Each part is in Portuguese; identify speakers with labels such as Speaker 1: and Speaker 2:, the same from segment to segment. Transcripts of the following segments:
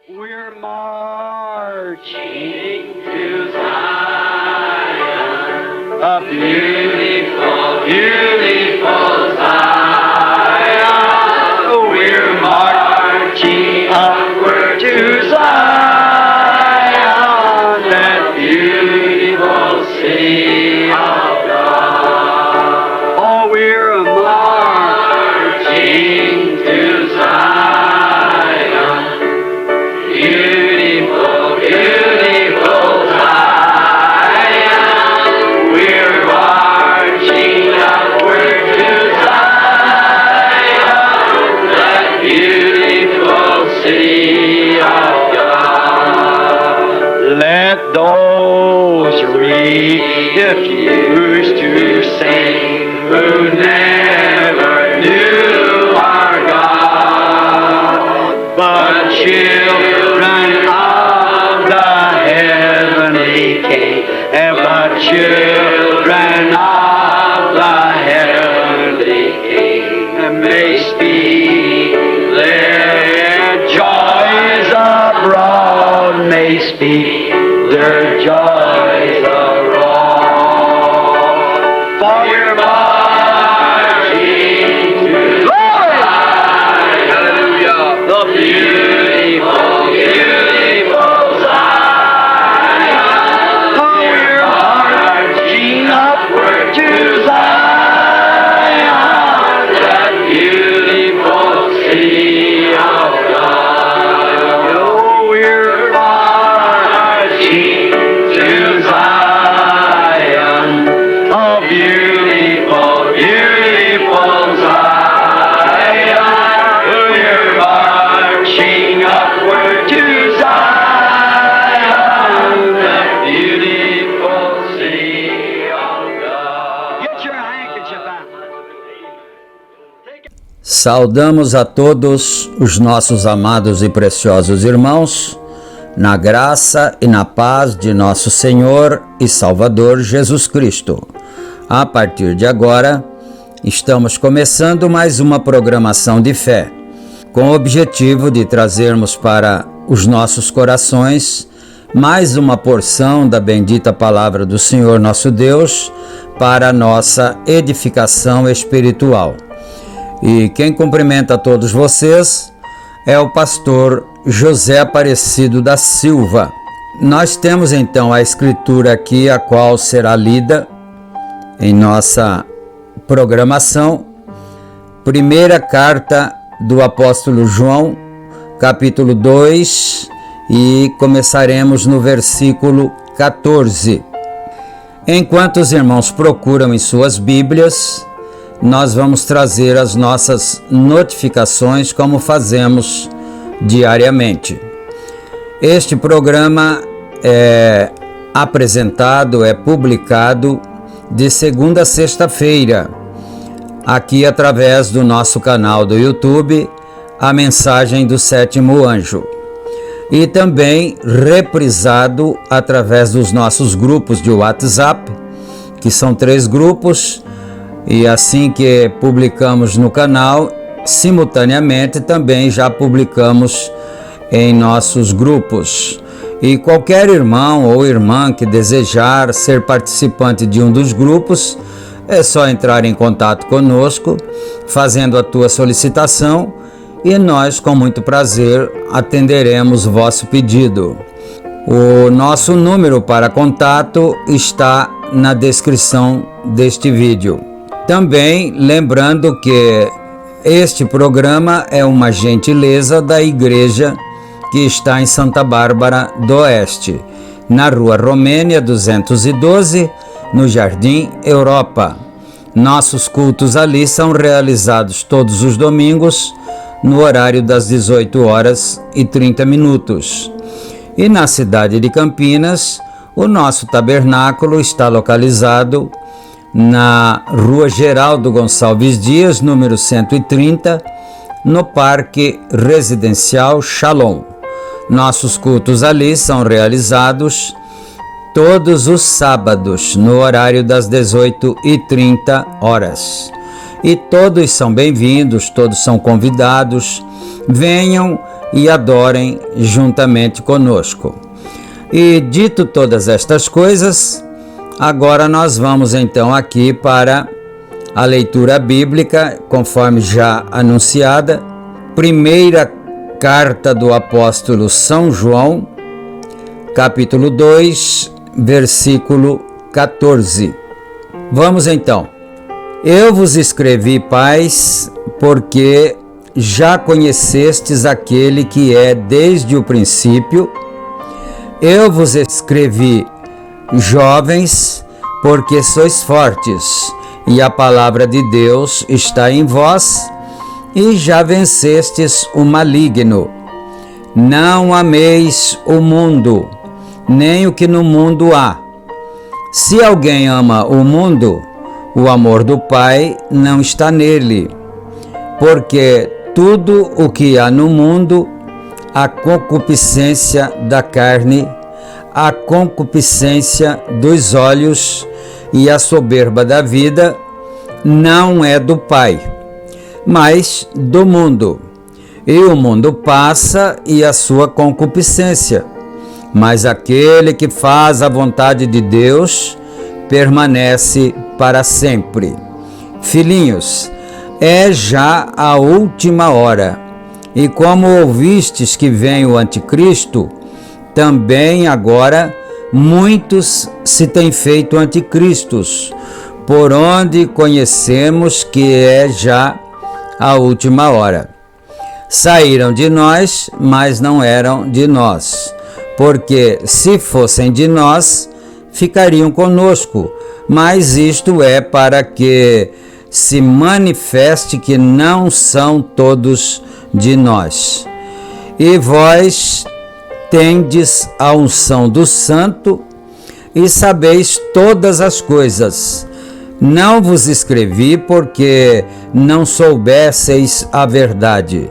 Speaker 1: We're marching to Zion, a beautiful, beautiful Zion. We're marching upward to Zion, that beautiful city of God. Oh, we're marching to Zion. Beautiful, beautiful Zion. We're marching upward to Zion, that beautiful city of God. Let those refuse to sing who never knew our God, but children of the heavenly King, but children of the heavenly King may speak their joys abroad, may speak their joys abroad. For we're marching to Zion, hallelujah, the beautiful, beautiful Zion. Oh, we're marching upward to Zion, that beautiful city of God. Oh, we're marching to Zion, a beautiful, beautiful Zion. We're marching upward to Zion, that beautiful city of God. Get your handkerchief out.
Speaker 2: Saudamos a todos os nossos amados e preciosos irmãos, na graça e na paz de nosso Senhor e Salvador Jesus Cristo. A partir de agora, estamos começando mais uma programação de fé, com o objetivo de trazermos para os nossos corações mais uma porção da bendita palavra do Senhor nosso Deus para a nossa edificação espiritual. E quem cumprimenta a todos vocês é o pastor José Aparecido da Silva. Nós temos então a escritura aqui, a qual será lida em nossa programação. Primeira carta do apóstolo João, capítulo 2, e começaremos no versículo 14. Enquanto os irmãos procuram em suas Bíblias, nós vamos trazer as nossas notificações como fazemos diariamente. Este programa é apresentado, é publicado de segunda a sexta-feira, aqui através do nosso canal do YouTube, A Mensagem do Sétimo Anjo, e também reprisado através dos nossos grupos de WhatsApp, que são 3 grupos, e assim que publicamos no canal, simultaneamente também já publicamos em nossos grupos. E qualquer irmão ou irmã que desejar ser participante de um dos grupos, é só entrar em contato conosco, fazendo a tua solicitação, e nós, com muito prazer, atenderemos o vosso pedido. O nosso número para contato está na descrição deste vídeo. Também lembrando que este programa é uma gentileza da igreja que está em Santa Bárbara do Oeste, na Rua Romênia 212, no Jardim Europa. Nossos cultos ali são realizados todos os domingos, no horário das 18h30. E na cidade de Campinas, o nosso tabernáculo está localizado na Rua Geraldo Gonçalves Dias, número 130, no Parque Residencial Shalom. Nossos cultos ali são realizados todos os sábados, no horário das 18h30. E todos são bem-vindos, todos são convidados. Venham e adorem juntamente conosco. E dito todas estas coisas, agora nós vamos então aqui para a leitura bíblica, conforme já anunciada. Primeira carta do apóstolo São João, capítulo 2, versículo 14. Vamos então. Eu vos escrevi, pais, porque já conhecestes aquele que é desde o princípio. Eu vos escrevi, jovens, porque sois fortes, e a palavra de Deus está em vós, e já vencestes o maligno. Não ameis o mundo, nem o que no mundo há. Se alguém ama o mundo, o amor do Pai não está nele, porque tudo o que há no mundo, a concupiscência da carne, a concupiscência dos olhos e a soberba da vida, não é do Pai, mas do mundo. E o mundo passa e a sua concupiscência, mas aquele que faz a vontade de Deus permanece para sempre. Filhinhos, é já a última hora, e como ouvistes que vem o anticristo, também agora muitos se têm feito anticristos, por onde conhecemos que é já a última hora. Saíram de nós, mas não eram de nós, porque se fossem de nós, ficariam conosco, mas isto é para que se manifeste que não são todos de nós. E vós tendes a unção do Santo e sabeis todas as coisas. Não vos escrevi porque não soubesseis a verdade,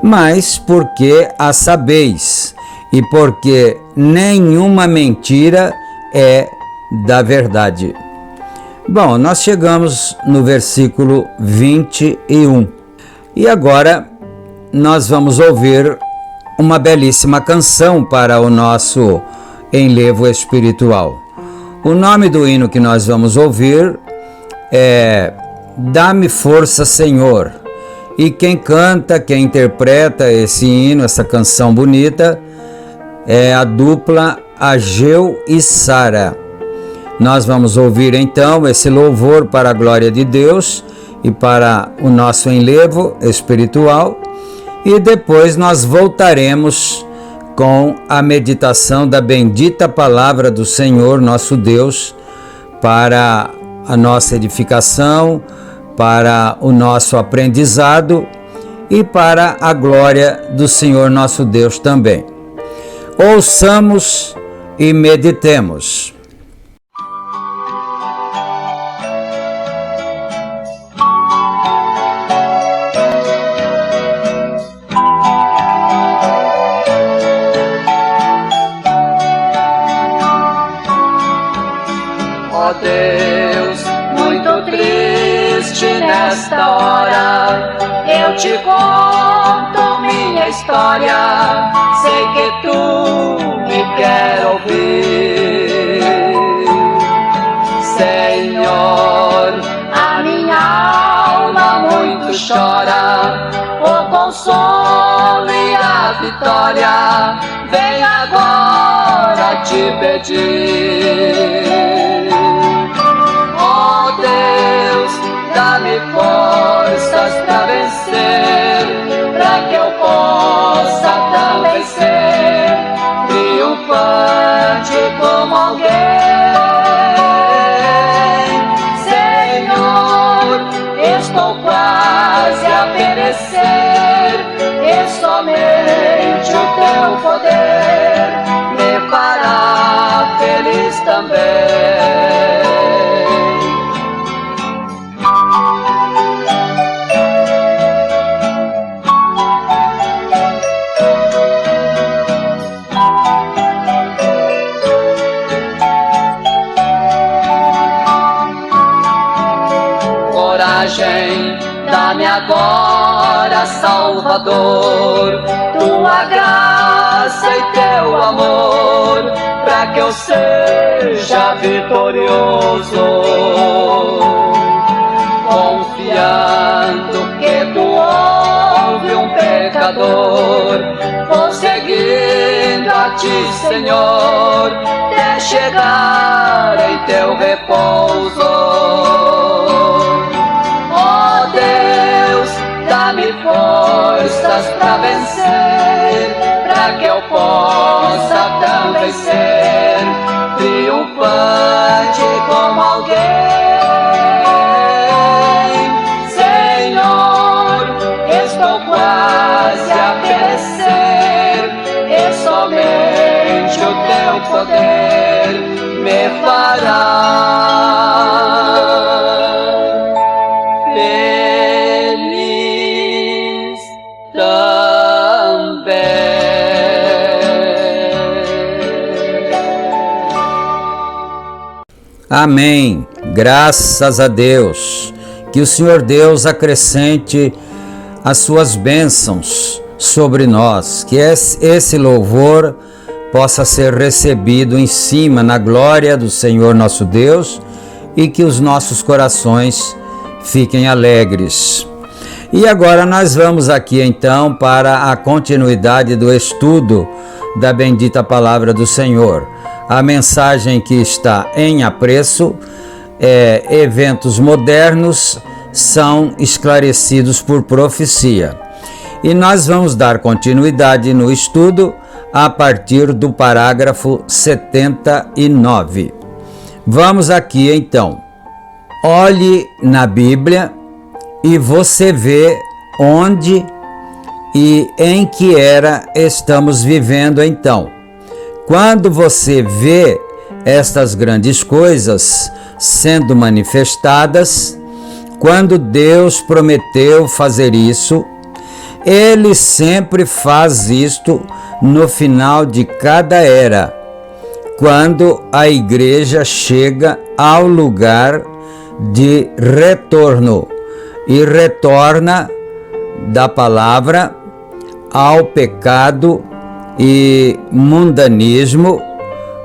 Speaker 2: mas porque a sabeis, e porque nenhuma mentira é da verdade. Bom, nós chegamos no versículo 21 e agora nós vamos ouvir uma belíssima canção para o nosso enlevo espiritual. O nome do hino que nós vamos ouvir é Dá-me Força, Senhor. E quem canta, quem interpreta esse hino, essa canção bonita, é a dupla Ageu e Sara. Nós vamos ouvir então esse louvor para a glória de Deus e para o nosso enlevo espiritual, e depois nós voltaremos com a meditação da bendita palavra do Senhor nosso Deus para a nossa edificação, para o nosso aprendizado e para a glória do Senhor nosso Deus também. Ouçamos e meditemos.
Speaker 1: Ó Deus, muito triste nesta hora, eu te conto minha história, sei que tu me quer ouvir. Senhor, a minha alma muito chora, o consolo
Speaker 3: vitória, vem agora te pedir. Oh Deus, dá-me forças pra vencer, pra que eu possa também ser triunfante como alguém. Estou quase a perecer, e somente o teu poder me fará feliz também. Coragem, dá-me agora, Salvador, tua graça e teu amor, pra que eu seja vitorioso, confiando que tu ouve um pecador. Vou seguindo a ti, Senhor, até chegar em teu repouso. Dá-me forças pra vencer, pra que eu possa também ser triunfante como alguém. Senhor, estou quase a perecer, e somente o teu poder me fará
Speaker 2: Amém. Graças a Deus. Que o Senhor Deus acrescente as suas bênçãos sobre nós. Que esse louvor possa ser recebido em cima, na glória do Senhor nosso Deus, e que os nossos corações fiquem alegres. E agora nós vamos aqui então para a continuidade do estudo da bendita palavra do Senhor. A mensagem que está em apreço é: eventos modernos são esclarecidos por profecia. E nós vamos dar continuidade no estudo a partir do parágrafo 79. Vamos aqui então. Olhe na Bíblia e você vê onde e em que era estamos vivendo então. Quando você vê estas grandes coisas sendo manifestadas, quando Deus prometeu fazer isso, Ele sempre faz isto no final de cada era, quando a igreja chega ao lugar de retorno e retorna da palavra ao pecado e mundanismo.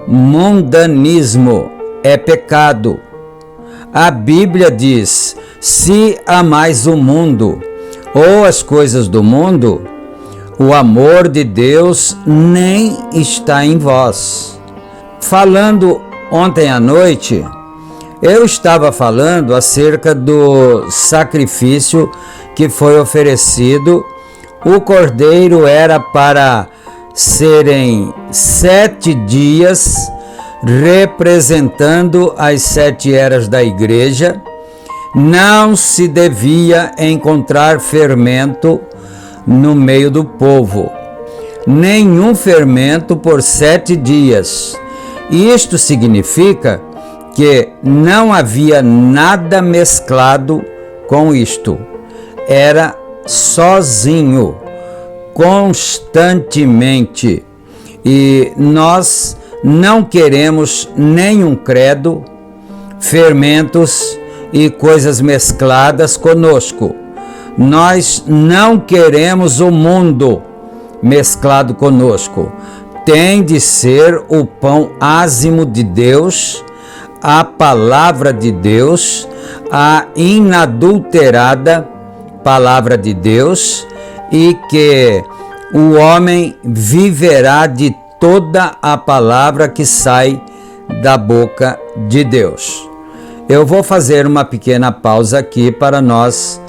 Speaker 2: Mundanismo é pecado. A Bíblia diz: se amais o mundo ou as coisas do mundo, o amor de Deus nem está em vós. Falando ontem à noite, eu estava falando acerca do sacrifício que foi oferecido. O cordeiro era para serem 7 dias, representando as 7 eras da igreja. Não se devia encontrar fermento no meio do povo, nenhum fermento por 7 dias. Isto significa que não havia nada mesclado com isto. Era sozinho, constantemente. E nós não queremos nenhum credo, fermentos e coisas mescladas conosco. Nós não queremos o mundo mesclado conosco. Tem de ser o pão ázimo de Deus, a palavra de Deus, a inadulterada palavra de Deus, e que o homem viverá de toda a palavra que sai da boca de Deus. Eu vou fazer uma pequena pausa aqui para nós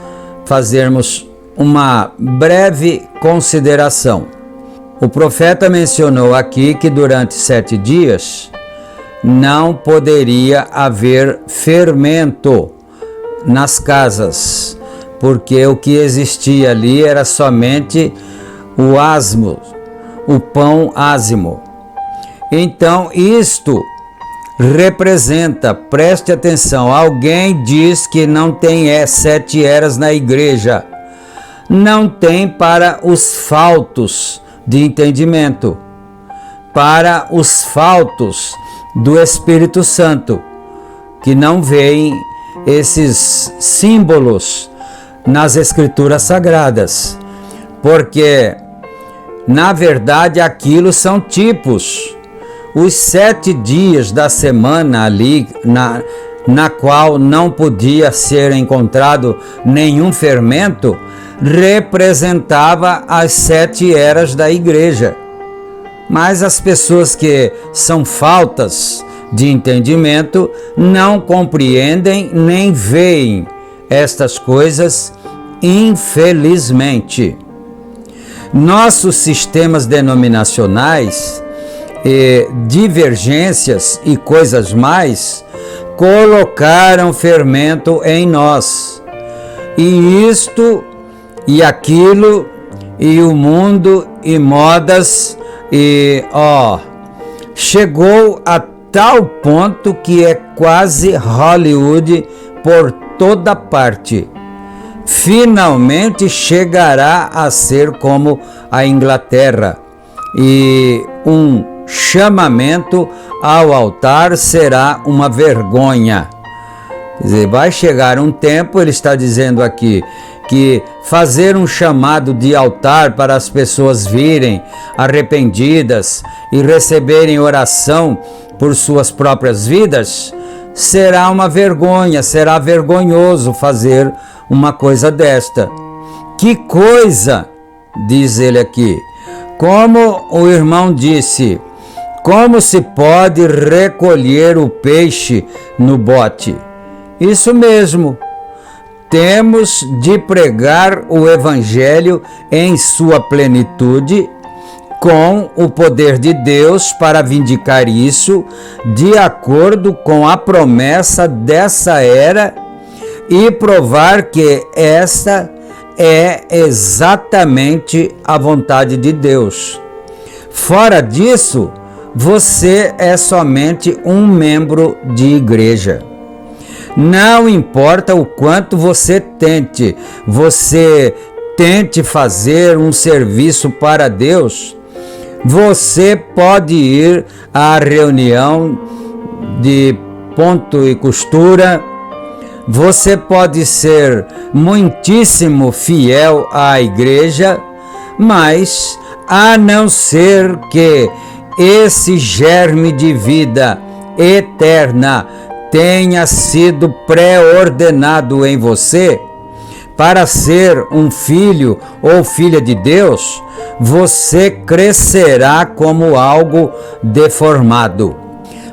Speaker 2: fazermos uma breve consideração. O profeta mencionou aqui que durante 7 dias não poderia haver fermento nas casas, porque o que existia ali era somente o asmo, o pão ázimo. Então isto representa, preste atenção, alguém diz que não tem 7 eras na igreja. Não tem para os faltos de entendimento, para os faltos do Espírito Santo, que não veem esses símbolos nas Escrituras Sagradas, porque na verdade aquilo são tipos. Os 7 dias da semana ali, na qual não podia ser encontrado nenhum fermento, representava as 7 eras da igreja. Mas as pessoas que são faltas de entendimento não compreendem nem veem estas coisas, infelizmente. Nossos sistemas denominacionais, divergências e coisas mais, colocaram fermento em nós. E isto e aquilo, e o mundo, e modas, e chegou a tal ponto que é quase Hollywood por toda parte. Finalmente chegará a ser como a Inglaterra, e um chamamento ao altar será uma vergonha. Quer dizer, vai chegar um tempo, ele está dizendo aqui, que fazer um chamado de altar para as pessoas virem arrependidas e receberem oração por suas próprias vidas, será uma vergonha, será vergonhoso fazer uma coisa desta. Que coisa, diz ele aqui, como o irmão disse, como se pode recolher o peixe no bote? Isso mesmo. Temos de pregar o Evangelho em sua plenitude, com o poder de Deus para vindicar isso, de acordo com a promessa dessa era, e provar que esta é exatamente a vontade de Deus. Fora disso, você é somente um membro de igreja. Não importa o quanto você tente fazer um serviço para Deus, você pode ir à reunião de ponto e costura, você pode ser muitíssimo fiel à igreja, mas a não ser que esse germe de vida eterna tenha sido pré-ordenado em você para ser um filho ou filha de Deus, você crescerá como algo deformado,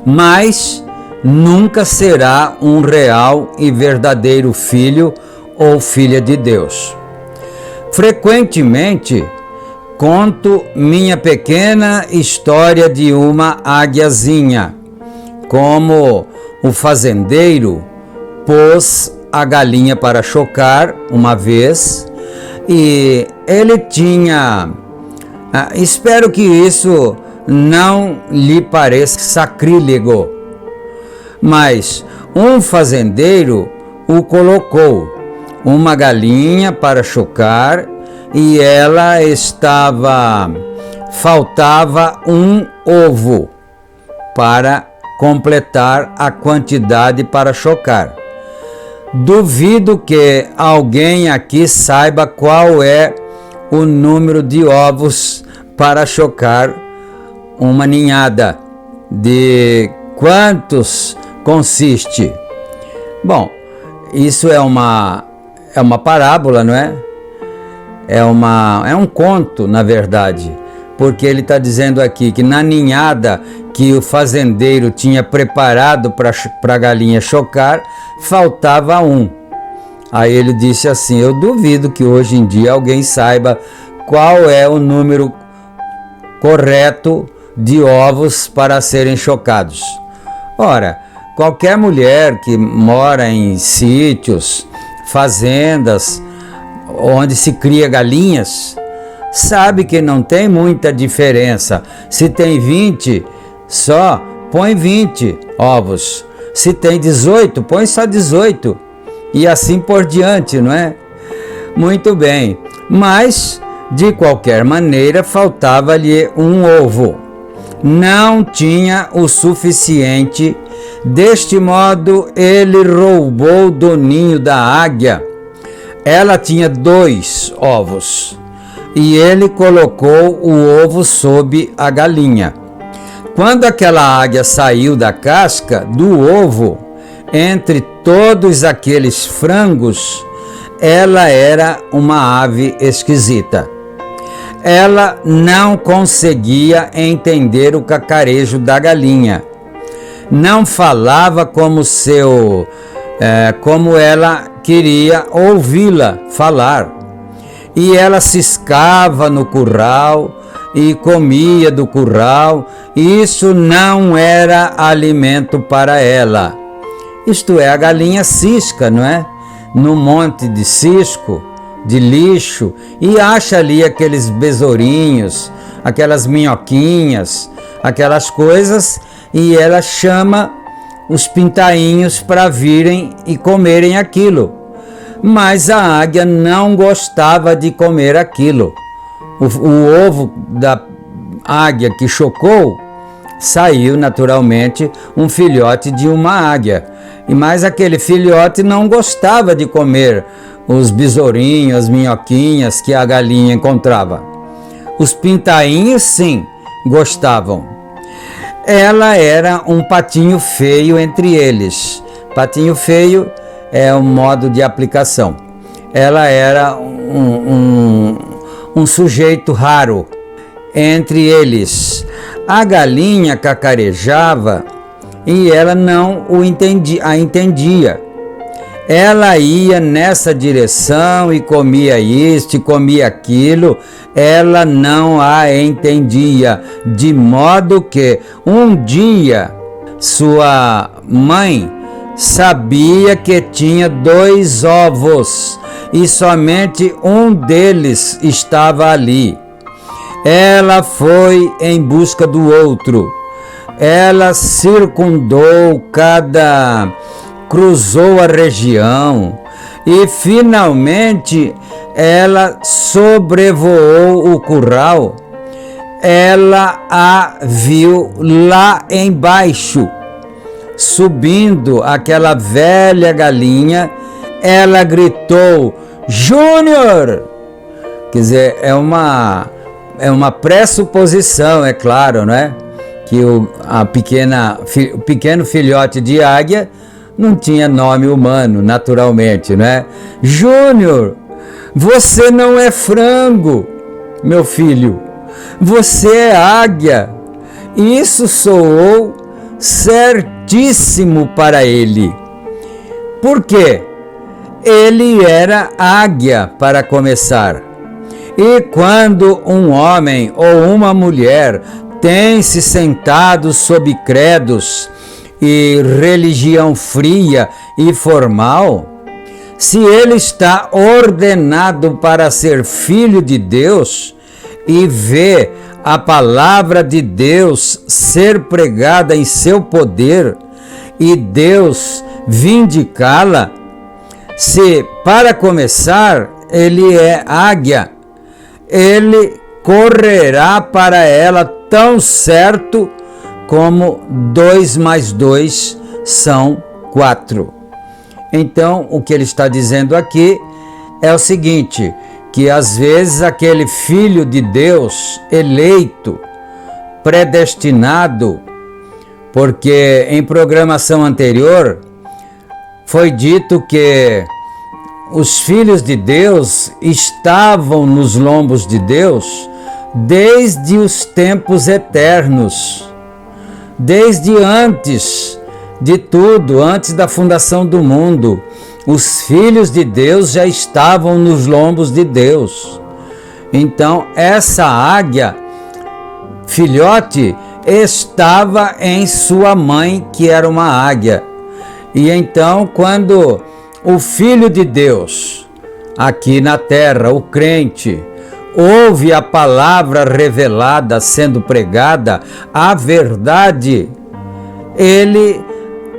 Speaker 2: mas nunca será um real e verdadeiro filho ou filha de Deus. Frequentemente, conto minha pequena história de uma águiazinha, como o fazendeiro pôs a galinha para chocar uma vez e ele tinha... espero que isso não lhe pareça sacrílego, mas um fazendeiro o colocou uma galinha para chocar e ela faltava um ovo para completar a quantidade para chocar. Duvido que alguém aqui saiba qual é o número de ovos para chocar uma ninhada, de quantos consiste. Bom, isso é uma parábola, não é? é um conto, na verdade, porque ele está dizendo aqui que na ninhada que o fazendeiro tinha preparado para a galinha chocar, faltava um. Aí ele disse assim: eu duvido que hoje em dia alguém saiba qual é o número correto de ovos para serem chocados. Ora, qualquer mulher que mora em sítios, fazendas, onde se cria galinhas, sabe que não tem muita diferença. Se tem 20, só põe 20 ovos. Se tem 18, põe só 18. E assim por diante, não é? Muito bem. Mas, de qualquer maneira, faltava-lhe um ovo. Não tinha o suficiente. Deste modo, ele roubou do ninho da águia. Ela tinha 2 ovos. E ele colocou o ovo sob a galinha. Quando aquela águia saiu da casca do ovo, entre todos aqueles frangos, ela era uma ave esquisita. Ela não conseguia entender o cacarejo da galinha. Não falava como ela queria ouvi-la falar. E ela ciscava no curral e comia do curral. Isso não era alimento para ela. Isto é, a galinha cisca, não é? No monte de cisco, de lixo, e acha ali aqueles besourinhos, aquelas minhoquinhas, aquelas coisas, e ela chama os pintainhos para virem e comerem aquilo. Mas a águia não gostava de comer aquilo. O ovo da águia que chocou, saiu naturalmente um filhote de uma águia. Mas aquele filhote não gostava de comer os besourinhos, as minhoquinhas que a galinha encontrava. Os pintainhos, sim, gostavam. Ela era um patinho feio entre eles. Patinho feio é um modo de aplicação. Ela era um sujeito raro entre eles. A galinha cacarejava e ela não a entendia. Ela ia nessa direção e comia isto e comia aquilo. Ela não a entendia, de modo que um dia sua mãe sabia que tinha 2 ovos e somente um deles estava ali. Ela foi em busca do outro. Ela cruzou a região e finalmente ela sobrevoou o curral. Ela a viu lá embaixo, subindo aquela velha galinha. Ela gritou: Júnior! Quer dizer, é uma pressuposição, é claro, não é? Que o pequeno filhote de águia não tinha nome humano, naturalmente, não é? Júnior, você não é frango, meu filho, você é águia. Isso soou certíssimo para ele. Por quê? Ele era águia, para começar. E quando um homem ou uma mulher tem se sentado sob credos e religião fria e formal, se ele está ordenado para ser filho de Deus e vê a palavra de Deus ser pregada em seu poder e Deus vindicá-la, se, para começar, ele é águia, ele correrá para ela tão certo como 2 mais 2 são 4. Então, o que ele está dizendo aqui é o seguinte, que às vezes aquele filho de Deus eleito, predestinado, porque em programação anterior foi dito que os filhos de Deus estavam nos lombos de Deus desde os tempos eternos, desde antes de tudo, antes da fundação do mundo. Os filhos de Deus já estavam nos lombos de Deus. Então, essa águia, filhote, estava em sua mãe, que era uma águia. E então, quando o Filho de Deus, aqui na terra, o crente, ouve a palavra revelada sendo pregada, a verdade, ele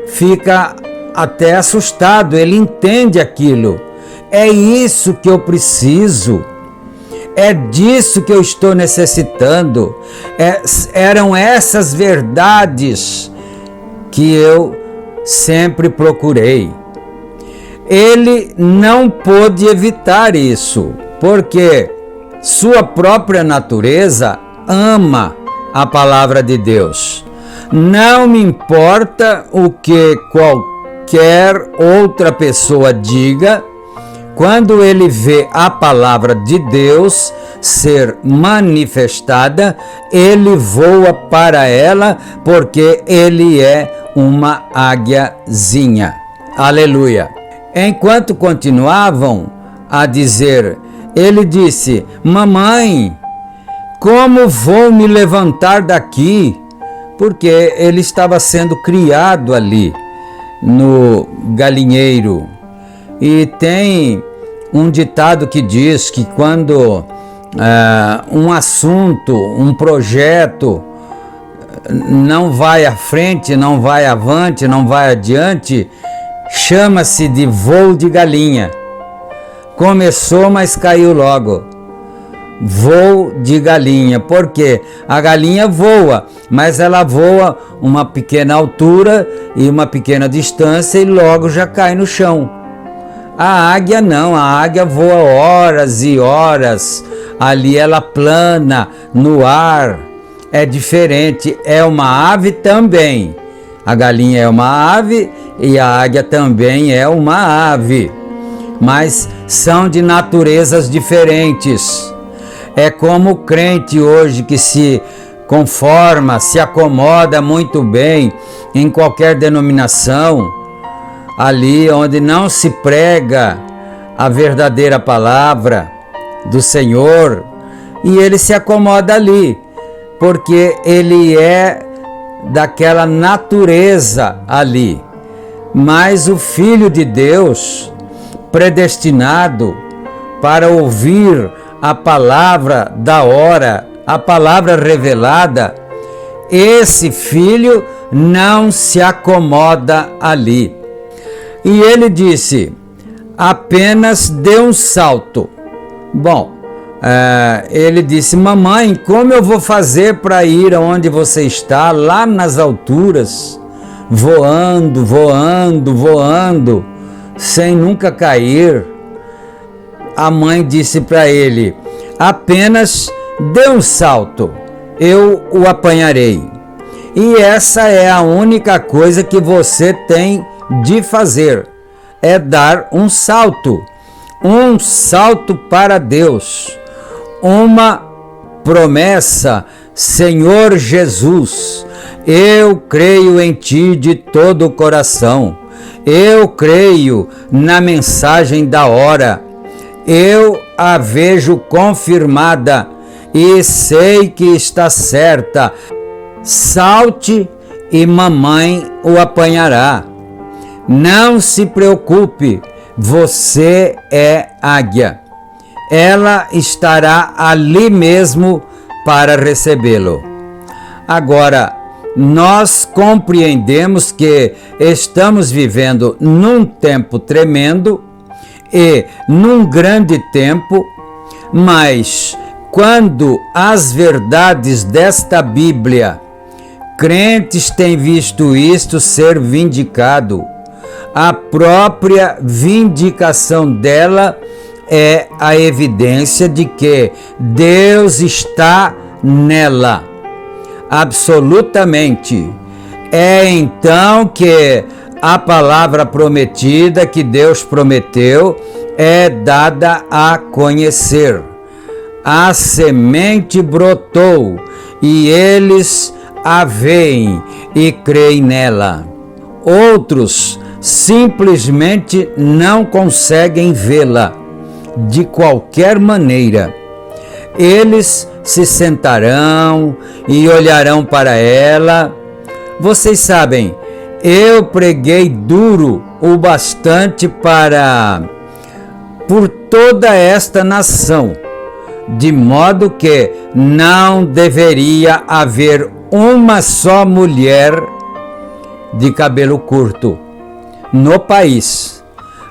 Speaker 2: fica até assustado, ele entende aquilo. É isso que eu preciso, é disso que eu estou necessitando, eram essas verdades que eu sempre procurei. Ele não pôde evitar isso, porque sua própria natureza ama a palavra de Deus. Não me importa o que qualquer outra pessoa diga, quando ele vê a palavra de Deus ser manifestada, ele voa para ela, porque ele é uma águiazinha. Aleluia! Enquanto continuavam a dizer, ele disse: mamãe, como vou me levantar daqui? Porque ele estava sendo criado ali no galinheiro. E tem um ditado que diz que quando um assunto, um projeto não vai à frente, não vai avante, não vai adiante, chama-se de voo de galinha. Começou, mas caiu logo. Voo de galinha, porque a galinha voa, mas ela voa uma pequena altura e uma pequena distância e logo já cai no chão. A águia não, a águia voa horas e horas, ali ela plana no ar, é diferente, é uma ave também. A galinha é uma ave e a águia também é uma ave, mas são de naturezas diferentes. É como o crente hoje que se conforma, se acomoda muito bem em qualquer denominação, ali onde não se prega a verdadeira palavra do Senhor, e ele se acomoda ali, porque ele é daquela natureza ali. Mas o Filho de Deus, predestinado para ouvir a palavra da hora, a palavra revelada, esse filho não se acomoda ali. E ele disse: apenas dê um salto. Bom, ele disse: mamãe, como eu vou fazer para ir aonde você está, lá nas alturas, voando, voando, voando, sem nunca cair? A mãe disse para ele: apenas dê um salto, eu o apanharei. E essa é a única coisa que você tem de fazer, é dar um salto para Deus, uma promessa. Senhor Jesus, eu creio em Ti de todo o coração, eu creio na mensagem da hora, eu a vejo confirmada e sei que está certa. Salte e mamãe o apanhará. Não se preocupe, você é águia. Ela estará ali mesmo para recebê-lo. Agora, nós compreendemos que estamos vivendo num tempo tremendo e num grande tempo, mas quando as verdades desta Bíblia, crentes têm visto isto ser vindicado, a própria vindicação dela é a evidência de que Deus está nela, absolutamente. É então que a palavra prometida que Deus prometeu é dada a conhecer. A semente brotou e eles a veem e creem nela. Outros simplesmente não conseguem vê-la de qualquer maneira. Eles se sentarão e olharão para ela. Vocês sabem, eu preguei duro o bastante por toda esta nação, de modo que não deveria haver uma só mulher de cabelo curto no país.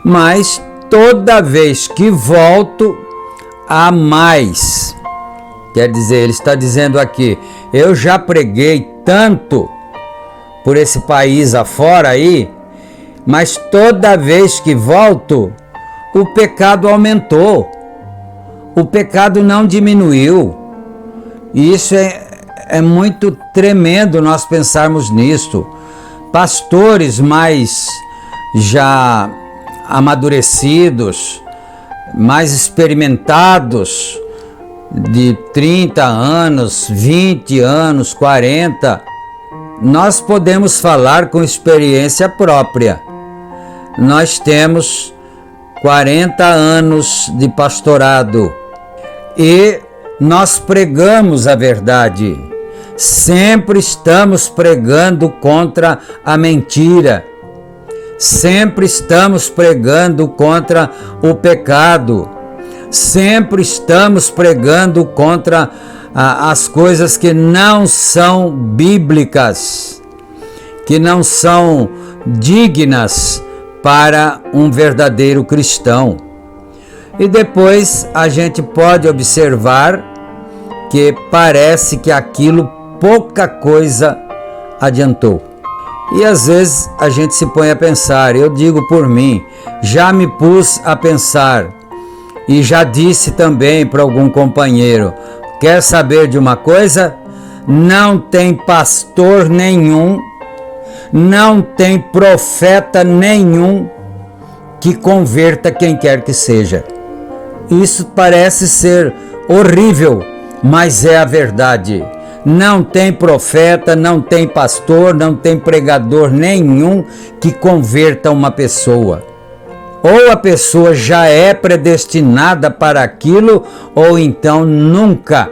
Speaker 2: Mas toda vez que volto, há mais. Quer dizer, ele está dizendo aqui, eu já preguei tanto por esse país afora aí, mas toda vez que volto, o pecado aumentou. O pecado não diminuiu. E isso é muito tremendo nós pensarmos nisso. Pastores mais já amadurecidos, mais experimentados, de 30 anos, 20 anos, 40, nós podemos falar com experiência própria. Nós temos 40 anos de pastorado e nós pregamos a verdade. Sempre estamos pregando contra a mentira. Sempre estamos pregando contra o pecado. Sempre estamos pregando contra as coisas que não são bíblicas, que não são dignas para um verdadeiro cristão. E depois a gente pode observar que parece que aquilo pouca coisa adiantou. E às vezes a gente se põe a pensar, eu digo por mim, já me pus a pensar e já disse também para algum companheiro, quer saber de uma coisa? Não tem pastor nenhum, não tem profeta nenhum que converta quem quer que seja. Isso parece ser horrível, mas é a verdade. Não tem profeta, não tem pastor, não tem pregador nenhum que converta uma pessoa. Ou a pessoa já é predestinada para aquilo, ou então nunca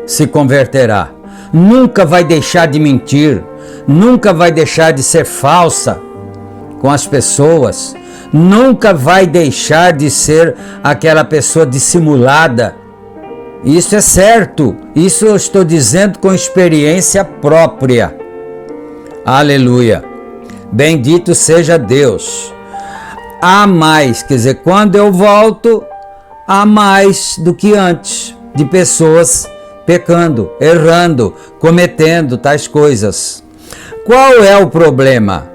Speaker 2: se converterá. Nunca vai deixar de mentir, nunca vai deixar de ser falsa com as pessoas, nunca vai deixar de ser aquela pessoa dissimulada. Isso é certo, isso eu estou dizendo com experiência própria. Aleluia! Bendito seja Deus! Há mais, quer dizer, quando eu volto, há mais do que antes de pessoas pecando, errando, cometendo tais coisas. Qual é o problema?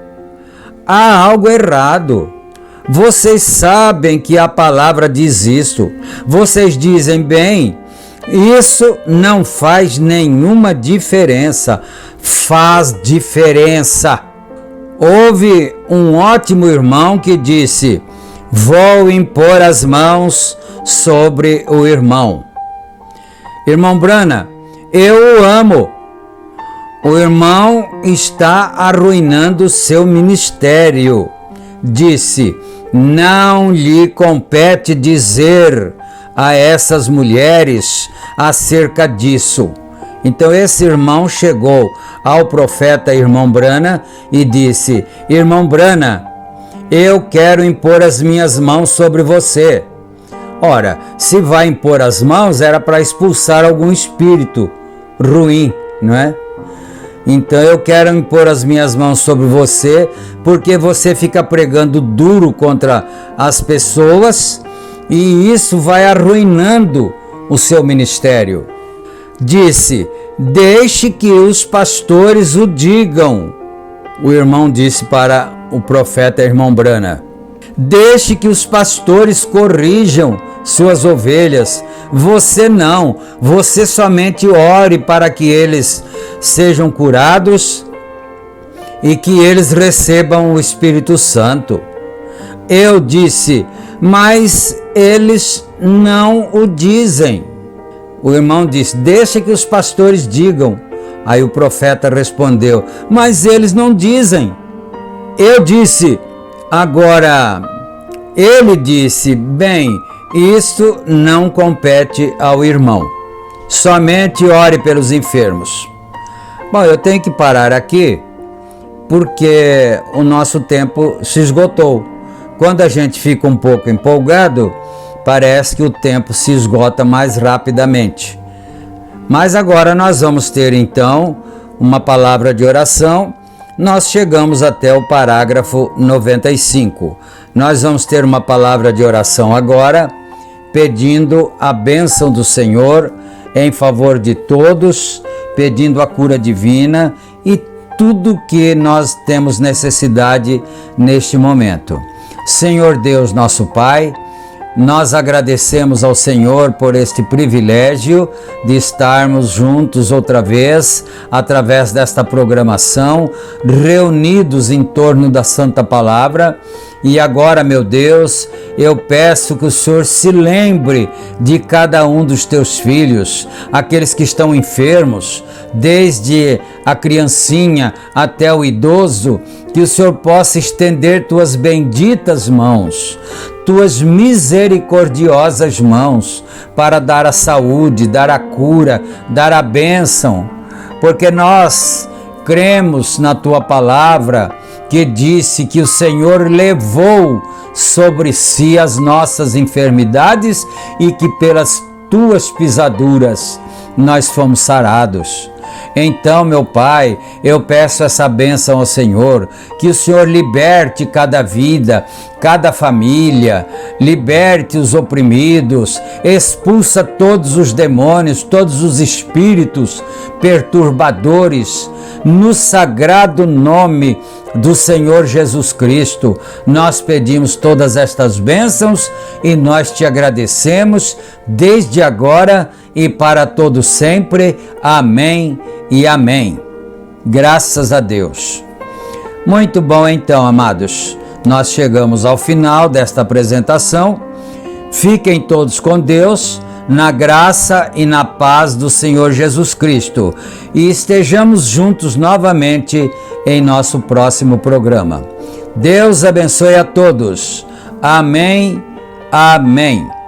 Speaker 2: Há algo errado. Vocês sabem que a palavra diz isso. Vocês dizem bem, isso não faz nenhuma diferença. Faz diferença. Houve um ótimo irmão que disse, vou impor as mãos sobre o irmão. Irmão Brana, eu o amo. O irmão está arruinando seu ministério. Disse, não lhe compete dizer a essas mulheres acerca disso. Então esse irmão chegou ao profeta irmão Brana e disse, irmão Brana, eu quero impor as minhas mãos sobre você. Ora, se vai impor as mãos, era para expulsar algum espírito ruim, não é? Então eu quero impor as minhas mãos sobre você, porque você fica pregando duro contra as pessoas e isso vai arruinando o seu ministério. Disse, deixe que os pastores o digam. O irmão disse para o profeta irmão Brana, deixe que os pastores corrijam suas ovelhas. Você não, você somente ore para que eles sejam curados e que eles recebam o Espírito Santo. Eu disse, mas eles não o dizem. O irmão disse: deixa que os pastores digam. Aí o profeta respondeu: mas eles não dizem. Eu disse: agora, ele disse: bem, isto não compete ao irmão. Somente ore pelos enfermos. Bom, eu tenho que parar aqui, porque o nosso tempo se esgotou. Quando a gente fica um pouco empolgado, parece que o tempo se esgota mais rapidamente. Mas agora nós vamos ter então uma palavra de oração. Nós chegamos até o parágrafo 95. Nós vamos ter uma palavra de oração agora, pedindo a bênção do Senhor em favor de todos, pedindo a cura divina e tudo que nós temos necessidade neste momento. Senhor Deus, nosso Pai, nós agradecemos ao Senhor por este privilégio de estarmos juntos outra vez, através desta programação, reunidos em torno da Santa Palavra. E agora, meu Deus, eu peço que o Senhor se lembre de cada um dos teus filhos, aqueles que estão enfermos, desde a criancinha até o idoso, que o Senhor possa estender tuas benditas mãos, tuas misericordiosas mãos, para dar a saúde, dar a cura, dar a bênção, porque nós cremos na tua palavra, que disse que o Senhor levou sobre si as nossas enfermidades e que pelas tuas pisaduras nós fomos sarados. Então, meu Pai, eu peço essa bênção ao Senhor, que o Senhor liberte cada vida, cada família, liberte os oprimidos, expulsa todos os demônios, todos os espíritos perturbadores, no sagrado nome do Senhor Jesus Cristo. Nós pedimos todas estas bênçãos e nós te agradecemos desde agora e para todo sempre. Amém e amém. Graças a Deus. Muito bom então, amados. Nós chegamos ao final desta apresentação. Fiquem todos com Deus, na graça e na paz do Senhor Jesus Cristo, e estejamos juntos novamente em nosso próximo programa. Deus abençoe a todos. Amém. Amém.